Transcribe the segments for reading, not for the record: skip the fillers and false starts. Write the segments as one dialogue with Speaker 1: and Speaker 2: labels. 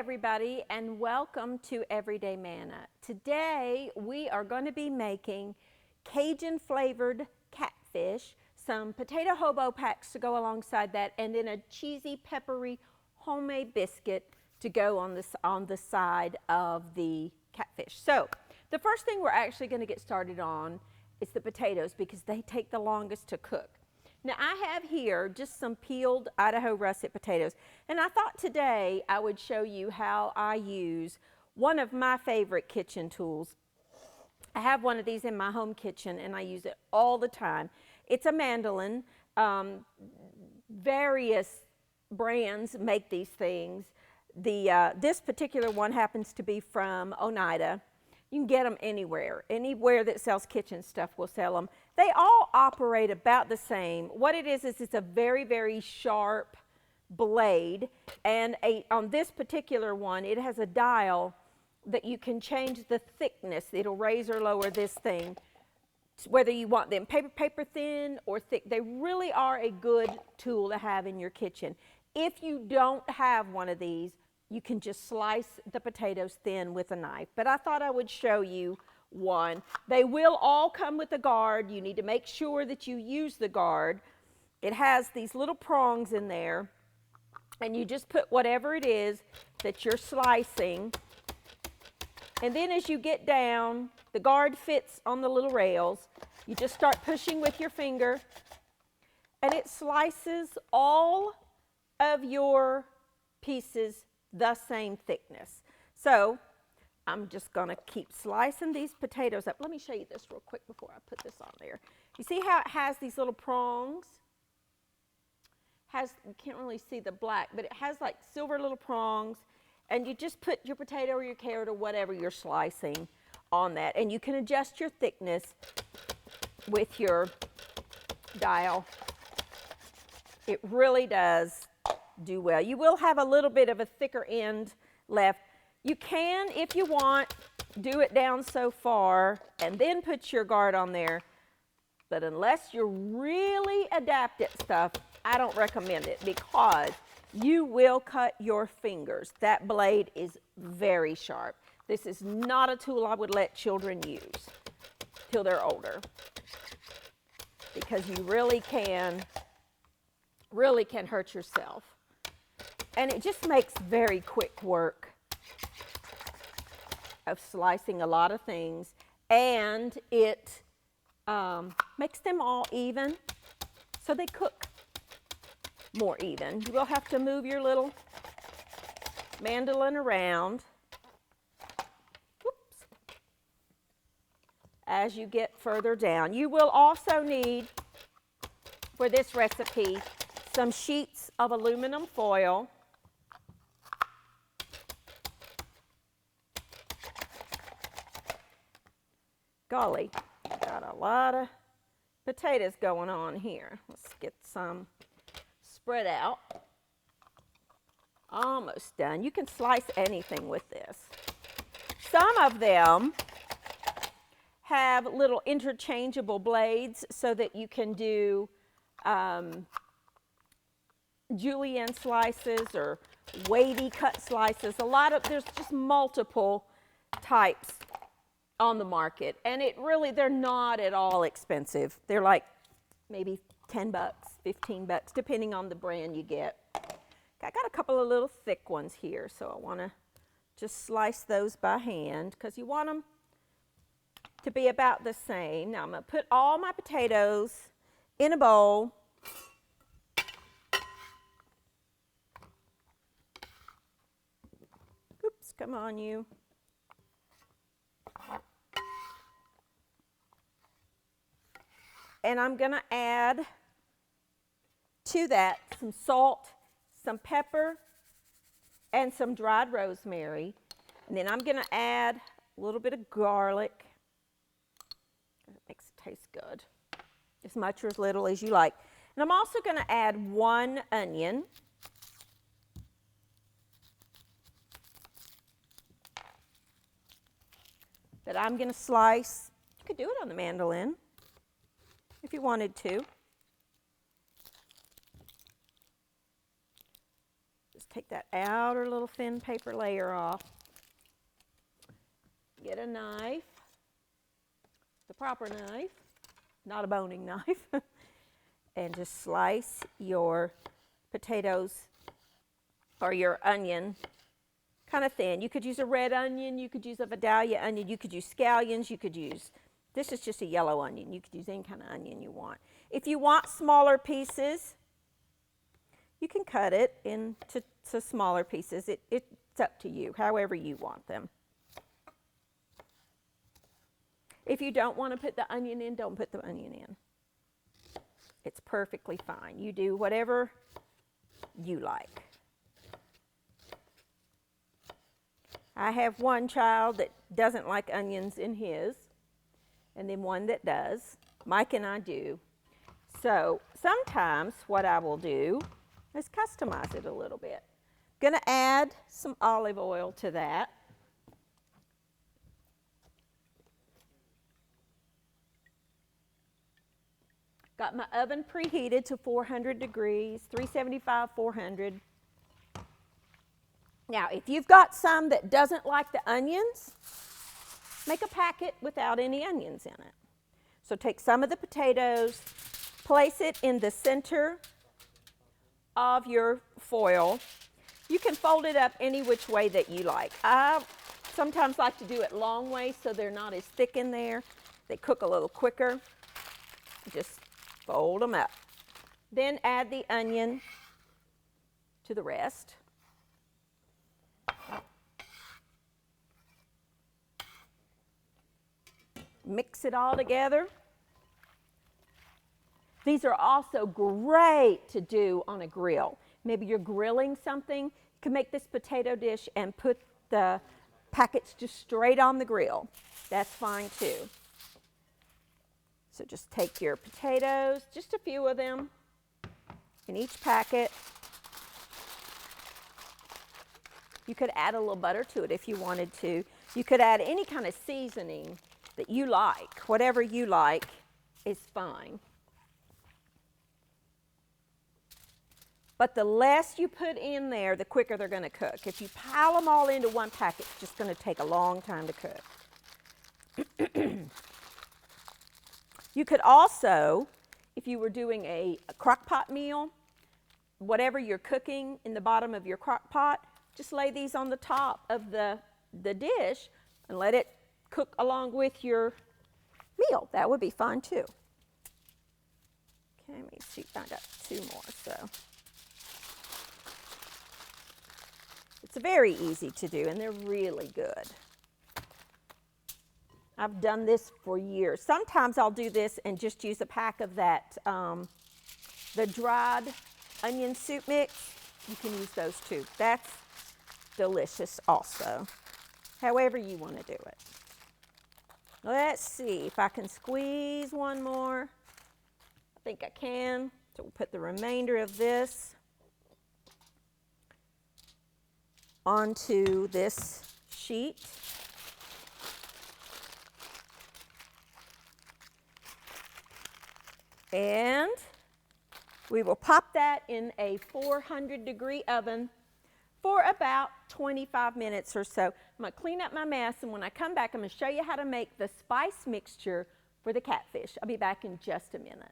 Speaker 1: everybody, and welcome to Everyday Manna. Today we are going to be making Cajun flavored catfish, some potato hobo packs to go alongside that, and then a cheesy peppery homemade biscuit to go on the side of the catfish. So the first thing we're actually going to get started on is the potatoes because they take the longest to cook. Now I have here just some peeled Idaho russet potatoes, and I thought today I would show you how I use one of my favorite kitchen tools. I have one of these in my home kitchen and I use it all the time. It's a mandolin. Various brands make these things. This particular one happens to be from Oneida. You can get them anywhere. Anywhere that sells kitchen stuff will sell them. They all operate about the same. What it is it's a very, very sharp blade, and on this particular one, it has a dial that you can change the thickness. It'll raise or lower this thing, whether you want them paper thin or thick. They really are a good tool to have in your kitchen. If you don't have one of these, you can just slice the potatoes thin with a knife. But I thought I would show you one. They will all come with a guard. You need to make sure that you use the guard. It has these little prongs in there, and you just put whatever it is that you're slicing. And then as you get down, the guard fits on the little rails. You just start pushing with your finger, and it slices all of your pieces the same thickness. So I'm just going to keep slicing these potatoes up. Let me show you this real quick before I put this on there. You see how it has these little prongs? You can't really see the black, but it has like silver little prongs, and you just put your potato or your carrot or whatever you're slicing on that, and you can adjust your thickness with your dial. It really does do well. You will have a little bit of a thicker end left. You can, if you want, do it down so far and then put your guard on there, but unless you're really adept at stuff, I don't recommend it because you will cut your fingers. That blade is very sharp. This is not a tool I would let children use till they're older because you really can hurt yourself. And it just makes very quick work of slicing a lot of things, and it makes them all even so they cook more even. You will have to move your little mandolin around. Whoops. As you get further down. You will also need, for this recipe, some sheets of aluminum foil. Golly, got a lot of potatoes going on here. Let's get some spread out. Almost done. You can slice anything with this. Some of them have little interchangeable blades so that you can do julienne slices or wavy cut slices. There's just multiple types on the market, and they're not at all expensive. They're like maybe 10 bucks, 15 bucks, depending on the brand you get. I got a couple of little thick ones here, so I want to just slice those by hand because you want them to be about the same. Now I'm going to put all my potatoes in a bowl. Oops, come on you. And I'm going to add to that some salt, some pepper, and some dried rosemary. And then I'm going to add a little bit of garlic. It makes it taste good. As much or as little as you like. And I'm also going to add 1 onion. That I'm going to slice. You could do it on the mandolin if you wanted to. Just take that outer little thin paper layer off. Get a knife, the proper knife, not a boning knife, and just slice your potatoes or your onion kind of thin. You could use a red onion, you could use a Vidalia onion, you could use scallions, you could use, this is just a yellow onion. You could use any kind of onion you want. If you want smaller pieces, you can cut it into smaller pieces. It's up to you, however you want them. If you don't want to put the onion in, don't put the onion in. It's perfectly fine. You do whatever you like. I have one child that doesn't like onions in his, and then one that does. Mike and I do. So sometimes what I will do is customize it a little bit. Going to add some olive oil to that. Got my oven preheated to 400 degrees, 375, 400. Now, if you've got some that doesn't like the onions, make a packet without any onions in it. So take some of the potatoes, place it in the center of your foil. You can fold it up any which way that you like. I sometimes like to do it long way so they're not as thick in there. They cook a little quicker. Just fold them up. Then add the onion to the rest. Mix it all together. These are also great to do on a grill. Maybe you're grilling something. You can make this potato dish and put the packets just straight on the grill. That's fine too. So just take your potatoes, just a few of them in each packet. You could add a little butter to it if you wanted to. You could add any kind of seasoning that you like. Whatever you like is fine. But the less you put in there, the quicker they're going to cook. If you pile them all into one packet, it's just going to take a long time to cook. You could also, if you were doing a crock pot meal, whatever you're cooking in the bottom of your crock pot, just lay these on the top of the dish and let it cook along with your meal. That would be fine too. Okay, let me see, I got two more, so. It's very easy to do and they're really good. I've done this for years. Sometimes I'll do this and just use a pack of that, the dried onion soup mix. You can use those too. That's delicious also, however you want to do it. Let's see if I can squeeze one more. I think I can. So we'll put the remainder of this onto this sheet. And we will pop that in a 400-degree oven for about 25 minutes or so. I'm going to clean up my mess, and when I come back, I'm going to show you how to make the spice mixture for the catfish. I'll be back in just a minute.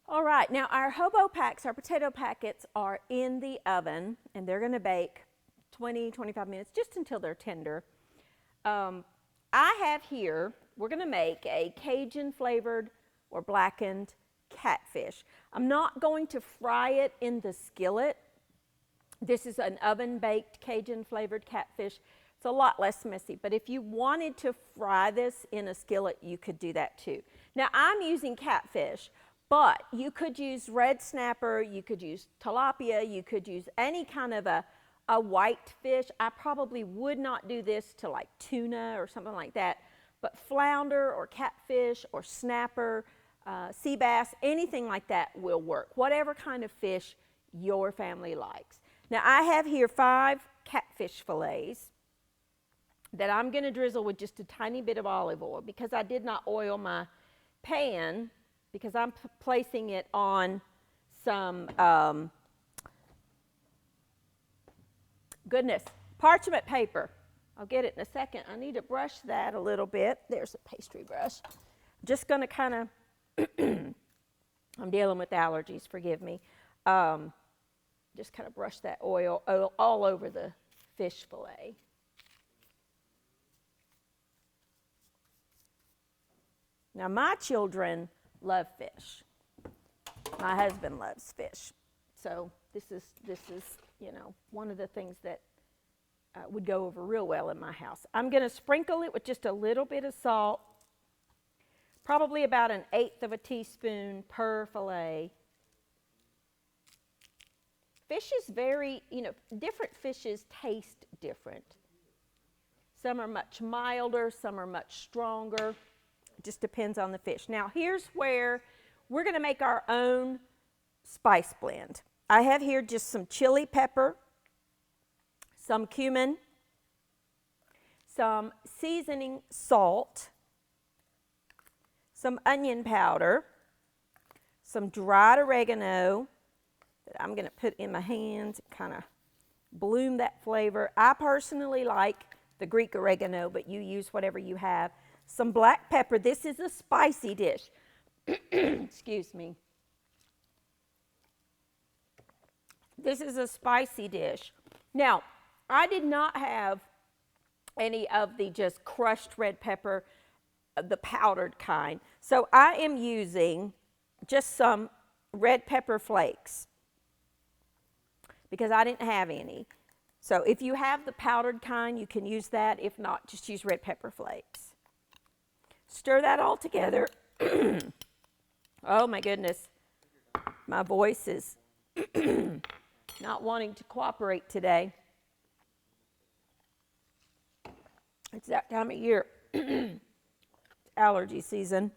Speaker 1: All right, now our Hobo packs, our potato packets are in the oven and they're going to bake 20, 25 minutes just until they're tender. I have here, we're going to make a Cajun flavored or blackened catfish. I'm not going to fry it in the skillet. This is an oven baked Cajun flavored catfish. It's a lot less messy, but if you wanted to fry this in a skillet, you could do that too. Now I'm using catfish. But you could use red snapper, you could use tilapia, you could use any kind of a white fish. I probably would not do this to like tuna or something like that, but flounder or catfish or snapper, sea bass, anything like that will work. Whatever kind of fish your family likes. Now I have here 5 catfish fillets that I'm going to drizzle with just a tiny bit of olive oil because I did not oil my pan because I'm placing it on some, parchment paper. I'll get it in a second. I need to brush that a little bit. There's a pastry brush. Just going to kind of, I'm dealing with allergies, forgive me. Just kind of brush that oil all over the fish fillet. Now my children love fish. My husband loves fish. So this is you know, one of the things that would go over real well in my house. I'm going to sprinkle it with just a little bit of salt, probably about 1/8 of a teaspoon per fillet. Fish is very, you know, different fishes taste different. Some are much milder, some are much stronger. It just depends on the fish. Now here's where we're going to make our own spice blend. I have here just some chili pepper, some cumin, some seasoning salt, some onion powder, some dried oregano that I'm going to put in my hands and kind of bloom that flavor. I personally like the Greek oregano, but you use whatever you have. Some black pepper. This is a spicy dish. Excuse me. This is a spicy dish. Now, I did not have any of the just crushed red pepper, the powdered kind. So I am using just some red pepper flakes because I didn't have any. So if you have the powdered kind, you can use that. If not, just use red pepper flakes. Stir that all together. Oh my goodness, my voice is not wanting to cooperate today. It's that time of year, allergy season.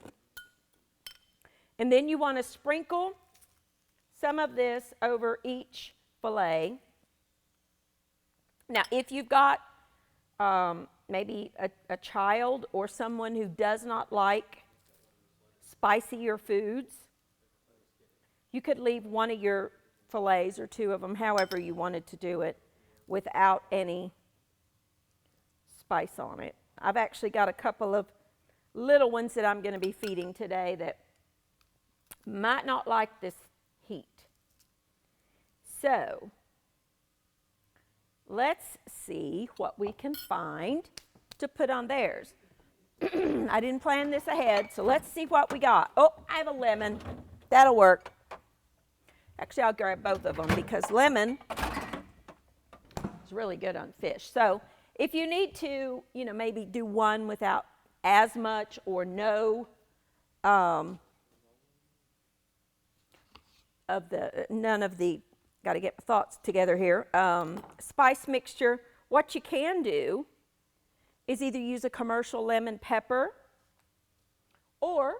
Speaker 1: And then you want to sprinkle some of this over each fillet. Now, if you've got maybe a child or someone who does not like spicier foods, you could leave one of your fillets or 2 of them, however you wanted to do it, without any spice on it. I've actually got a couple of little ones that I'm going to be feeding today that might not like this heat. So let's see what we can find to put on theirs. I didn't plan this ahead, so let's see what we got. Oh, I have a lemon. That'll work. Actually, I'll grab both of them because lemon is really good on fish. So if you need to, you know, maybe do one without as much or no none of the, got to get my thoughts together here, spice mixture, what you can do is either use a commercial lemon pepper or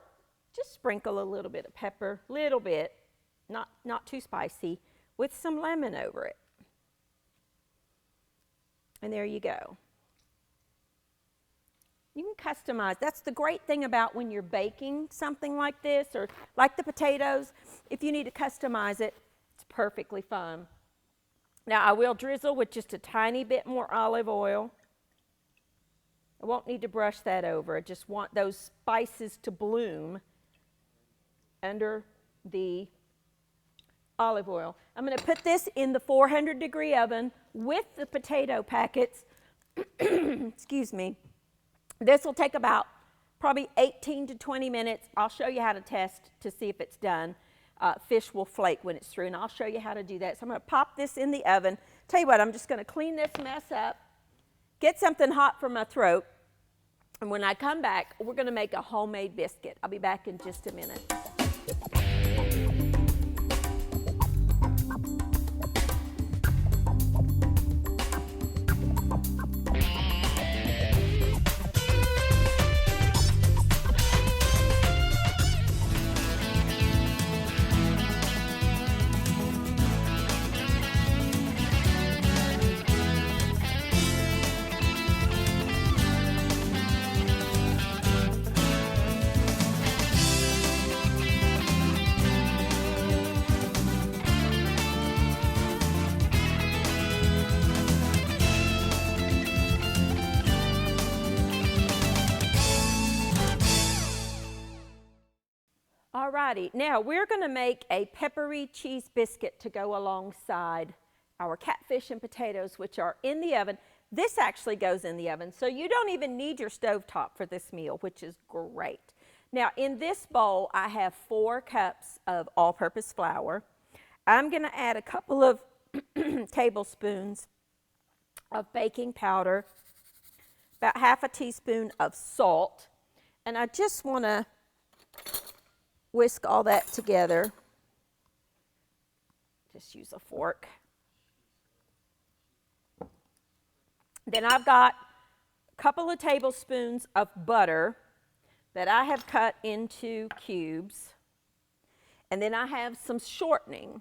Speaker 1: just sprinkle a little bit of pepper, little bit, not too spicy, with some lemon over it. And there you go. You can customize. That's the great thing about when you're baking something like this, or like the potatoes. If you need to customize it, it's perfectly fun. Now I will drizzle with just a tiny bit more olive oil. I won't need to brush that over. I just want those spices to bloom under the olive oil. I'm going to put this in the 400-degree oven with the potato packets. Excuse me. This will take about probably 18 to 20 minutes. I'll show you how to test to see if it's done. Fish will flake when it's through, and I'll show you how to do that. So I'm going to pop this in the oven. Tell you what, I'm just going to clean this mess up, get something hot for my throat, and when I come back, we're going to make a homemade biscuit. I'll be back in just a minute. Alrighty, now we're going to make a peppery cheese biscuit to go alongside our catfish and potatoes, which are in the oven. This actually goes in the oven, so you don't even need your stovetop for this meal, which is great. Now, in this bowl, I have 4 cups of all-purpose flour. I'm going to add a couple of tablespoons of baking powder, about half a teaspoon of salt, and I just want to whisk all that together. Just use a fork. Then I've got a couple of tablespoons of butter that I have cut into cubes. And then I have some shortening.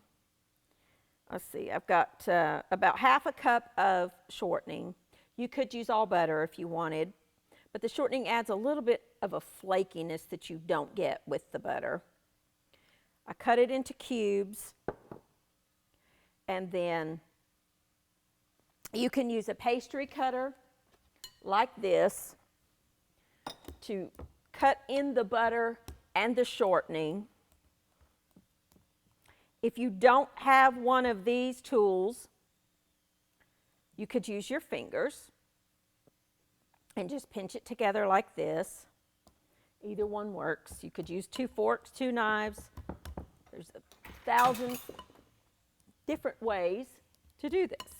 Speaker 1: Let's see, I've got about half a cup of shortening. You could use all butter if you wanted, but the shortening adds a little bit of a flakiness that you don't get with the butter. I cut it into cubes, and then you can use a pastry cutter like this to cut in the butter and the shortening. If you don't have one of these tools, you could use your fingers and just pinch it together like this. Either one works. You could use 2 forks, 2 knives. There's 1,000 different ways to do this.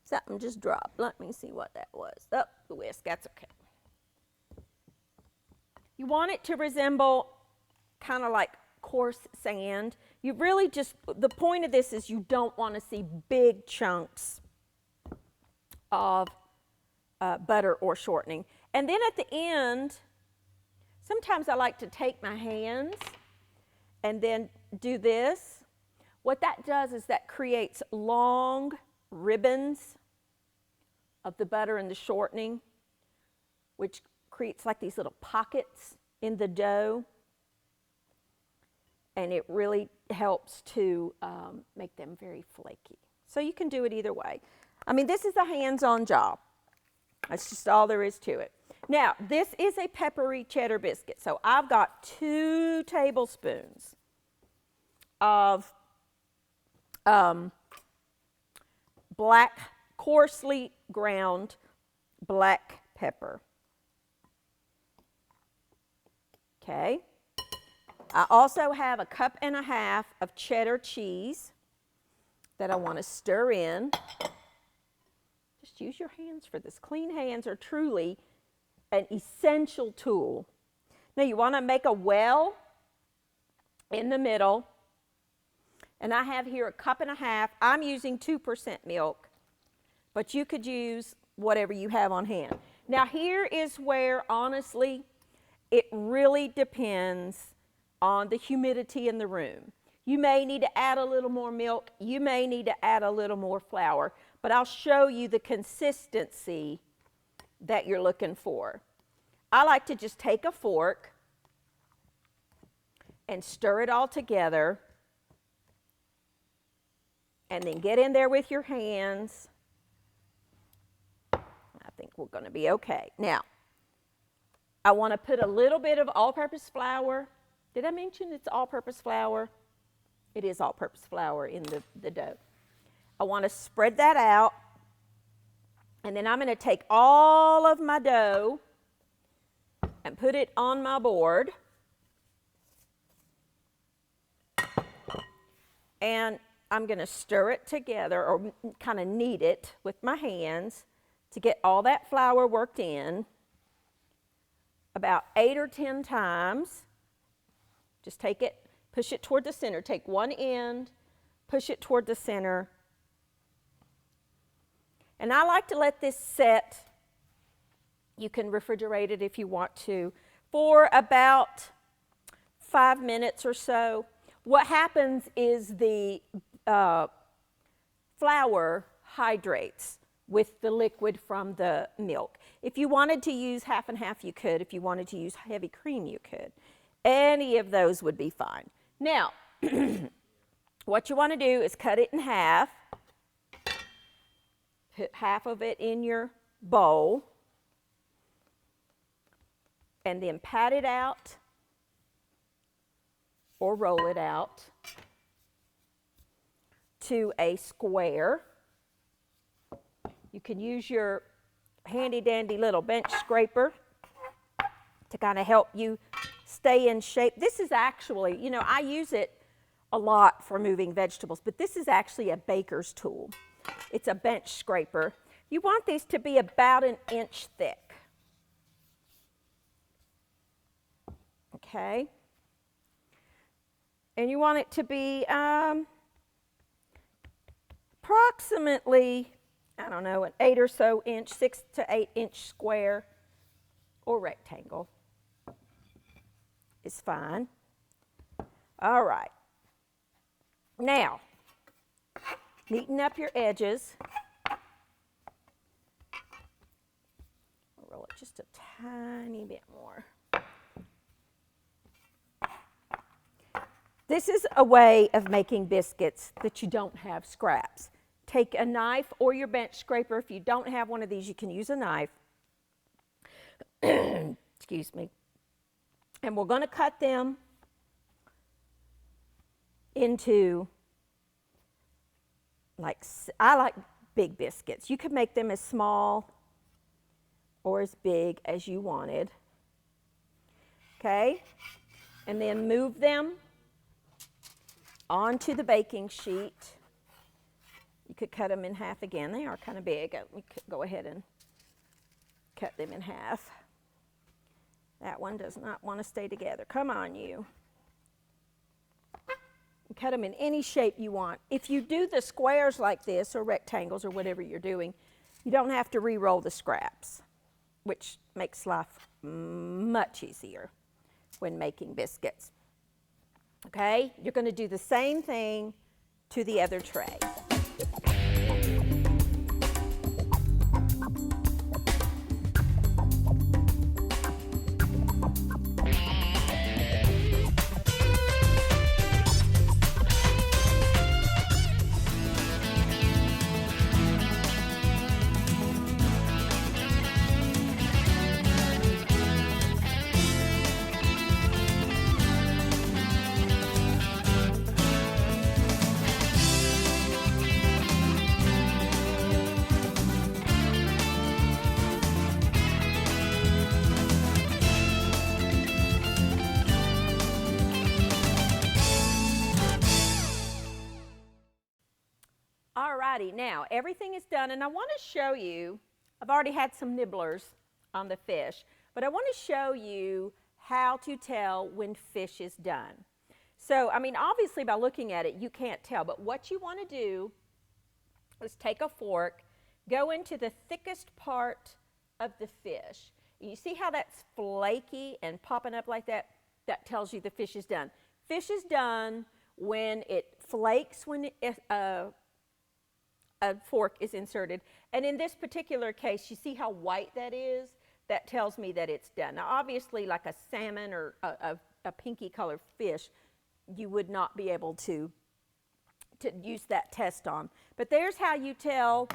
Speaker 1: Something just dropped. Let me see what that was. Oh, the whisk. That's okay. You want it to resemble kind of like coarse sand. You really just, the point of this is you don't want to see big chunks of butter or shortening. And then at the end, sometimes I like to take my hands and then do this. What that does is that creates long ribbons of the butter and the shortening, which creates like these little pockets in the dough, and it really helps to make them very flaky. So you can do it either way. I mean, this is a hands-on job. That's just all there is to it. Now, this is a peppery cheddar biscuit, so I've got 2 tablespoons of black, coarsely ground black pepper. Okay. I also have a cup and a half of cheddar cheese that I want to stir in. Just use your hands for this. Clean hands are truly an essential tool. Now you want to make a well in the middle. And I have here a cup and a half. I'm using 2% milk, but you could use whatever you have on hand. Now here is where, honestly, it really depends on the humidity in the room. You may need to add a little more milk. You may need to add a little more flour, but I'll show you the consistency that you're looking for. I like to just take a fork and stir it all together, and then get in there with your hands. I think we're going to be okay. Now, I want to put a little bit of all-purpose flour. Did I mention it's all-purpose flour? It is all-purpose flour in the dough. I want to spread that out, and then I'm going to take all of my dough and put it on my board. And I'm going to stir it together, or kind of knead it with my hands to get all that flour worked in about 8 or 10 times. Just take it, push it toward the center. Take one end, push it toward the center. And I like to let this set, you can refrigerate it if you want to, for about 5 minutes or so. What happens is the flour hydrates with the liquid from the milk. If you wanted to use half and half, you could. If you wanted to use heavy cream, you could. Any of those would be fine. Now, what you want to do is cut it in half. Put half of it in your bowl. and then pat it out or roll it out to a square. You can use your handy dandy little bench scraper to kind of help you stay in shape. This is actually, you know, I use it a lot for moving vegetables, but this is actually a baker's tool. It's a bench scraper. You want these to be about 1 inch thick. Okay? And you want it to be approximately, I don't know, an 8 or so inch, 6 to 8 inch square or rectangle is fine. All right. Now, neaten up your edges. Roll it just a tiny bit more. This is a way of making biscuits that you don't have scraps. Take a knife or your bench scraper. If you don't have one of these, you can use a knife. Excuse me. And we're going to cut them into, I like big biscuits. You could make them as small or as big as you wanted. Okay? And then move them onto the baking sheet. You could cut them in half again. They are kind of big. We could go ahead and cut them in half. That one does not want to stay together. Come on, you. Cut them in any shape you want. If you do the squares like this, or rectangles, or whatever you're doing, you don't have to re-roll the scraps, which makes life much easier when making biscuits. Okay, you're going to do the same thing to the other tray. Alrighty, now everything is done, and I want to show you, I've already had some nibblers on the fish, but I want to show you how to tell when fish is done. So, I mean, obviously by looking at it, you can't tell, but what you want to do is take a fork, go into the thickest part of the fish. You see how that's flaky and popping up like that? That tells you the fish is done. Fish is done when it flakes, when a fork is inserted. And in this particular case, you see how white that is? That tells me that it's done. Now, obviously, like a salmon or a pinky colored fish, you would not be able to use that test on. But there's how you tell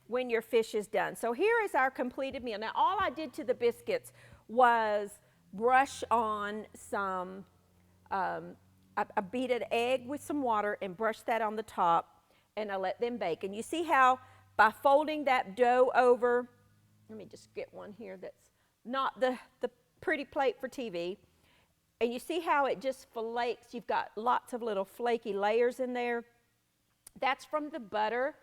Speaker 1: when your fish is done. So here is our completed meal. Now, all I did to the biscuits was brush on some, I beat an egg with some water and brush that on the top, and I let them bake. And you see how by folding that dough over, let me just get one here that's not the pretty plate for TV, and you see how it just flakes. You've got lots of little flaky layers in there. That's from the butter.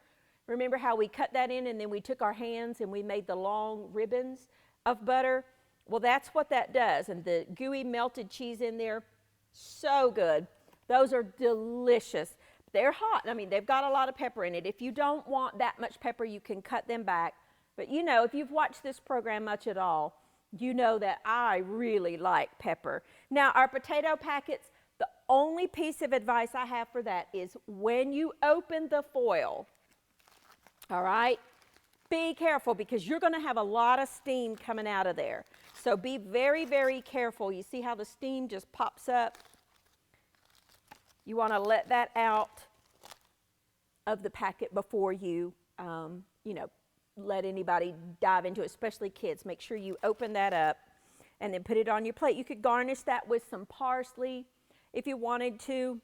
Speaker 1: Remember how we cut that in and then we took our hands and we made the long ribbons of butter? Well, that's what that does. And the gooey melted cheese in there, so good. Those are delicious. They're hot. I mean, they've got a lot of pepper in it. If you don't want that much pepper, you can cut them back. But you know, if you've watched this program much at all, you know that I really like pepper. Now, our potato packets, the only piece of advice I have for that is when you open the foil, all right, be careful because you're going to have a lot of steam coming out of there. So be very, very careful. You see how the steam just pops up? You want to let that out of the packet before you, you know, let anybody dive into it, especially kids. Make sure you open that up and then put it on your plate. You could garnish that with some parsley if you wanted to.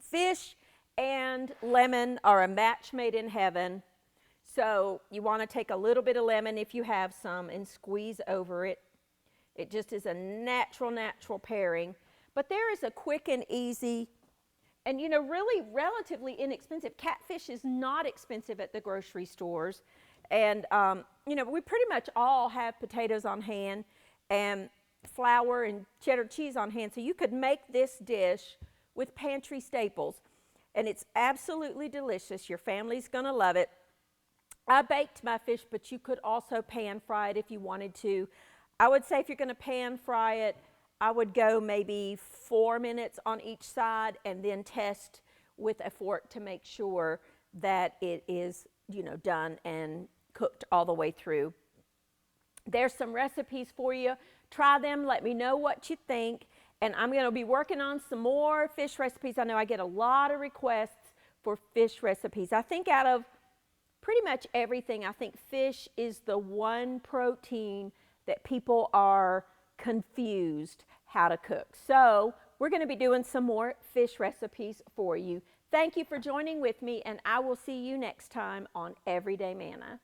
Speaker 1: Fish and lemon are a match made in heaven. So you want to take a little bit of lemon if you have some and squeeze over it. It just is a natural pairing. But there is a quick and easy and, you know, really relatively inexpensive. Catfish is not expensive at the grocery stores. And, you know, we pretty much all have potatoes on hand and flour and cheddar cheese on hand. So you could make this dish with pantry staples. And it's absolutely delicious. Your family's going to love it. I baked my fish, but you could also pan fry it if you wanted to. I would say if you're going to pan fry it, I would go maybe 4 minutes on each side and then test with a fork to make sure that it is, you know, done and cooked all the way through. There's some recipes for you. Try them. Let me know what you think. And I'm going to be working on some more fish recipes. I know I get a lot of requests for fish recipes. I think out of pretty much everything, I think fish is the one protein that people are confused how to cook. So we're going to be doing some more fish recipes for you. Thank you for joining with me, and I will see you next time on Everyday Manna.